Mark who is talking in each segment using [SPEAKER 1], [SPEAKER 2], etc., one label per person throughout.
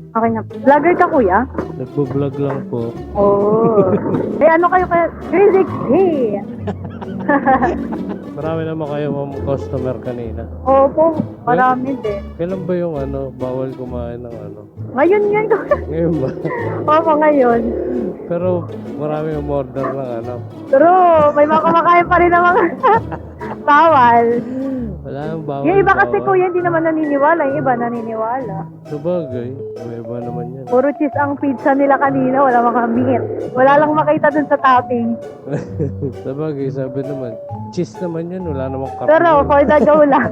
[SPEAKER 1] Okay na. Vlogger ka, kuya?
[SPEAKER 2] Nagbo-vlog lang po.
[SPEAKER 1] Oo. Eh, ano kayo kaya? Critic, hey!
[SPEAKER 2] Marami naman kayo customer kanina.
[SPEAKER 1] Opo, marami din.
[SPEAKER 2] Kailan ba yung bawal kumain ng
[SPEAKER 1] Ngayon yan.
[SPEAKER 2] Ngayon ba?
[SPEAKER 1] Opo, ngayon.
[SPEAKER 2] Pero marami umorder ng
[SPEAKER 1] Pero may mga kumakain pa rin ng mga bawal.
[SPEAKER 2] Wala nang bawal.
[SPEAKER 1] Yung iba kasi
[SPEAKER 2] bawal.
[SPEAKER 1] kuya hindi naman naniniwala. Yung iba naniniwala.
[SPEAKER 2] Sabagay, may iba naman yan.
[SPEAKER 1] Puro cheese ang pizza nila kanina. Wala mga meat. Wala lang makita dun sa topping.
[SPEAKER 2] Sabagay, sabi naman, cheese naman yan, wala namang karne.
[SPEAKER 1] Pero for the go lang.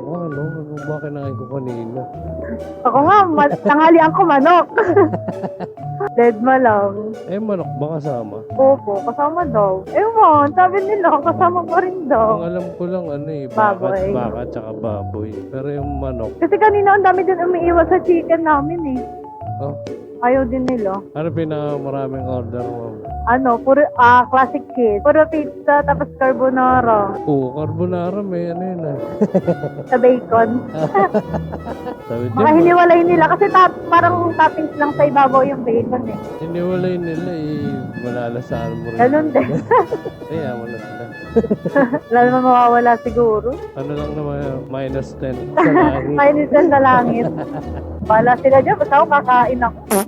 [SPEAKER 2] Ano ba kinain ko kanina?
[SPEAKER 1] Ako nga, tanghalian ko manok. Dead ma lang.
[SPEAKER 2] Eh, manok ba kasama?
[SPEAKER 1] Opo, kasama daw. Ewan, sabi nila, kasama pa rin
[SPEAKER 2] Ang
[SPEAKER 1] daw.
[SPEAKER 2] alam ko lang,
[SPEAKER 1] Baboy.
[SPEAKER 2] baka tsaka baboy. Pero yung manok,
[SPEAKER 1] Kasi kanina ang dami din umiiwas sa chicken namin eh.
[SPEAKER 2] oh,
[SPEAKER 1] Ayaw din nila.
[SPEAKER 2] ano pinakamaraming order mo?
[SPEAKER 1] Puro classic cheese. Puro pizza, tapos carbonara.
[SPEAKER 2] Oo, carbonara, may
[SPEAKER 1] Sa bacon.
[SPEAKER 2] Sabi
[SPEAKER 1] Mga
[SPEAKER 2] din,
[SPEAKER 1] hiniwalay nila kasi parang toppings lang sa ibabaw yung bacon eh.
[SPEAKER 2] hiniwalay nila malalasaan mo rin.
[SPEAKER 1] Ganun din.
[SPEAKER 2] Kaya mo na sila.
[SPEAKER 1] Wala naman mawawala siguro.
[SPEAKER 2] Ano lang naman, -10 sa langit.
[SPEAKER 1] Kainin dyan sa langit. Bala sila dyan, basta ako kakain ako.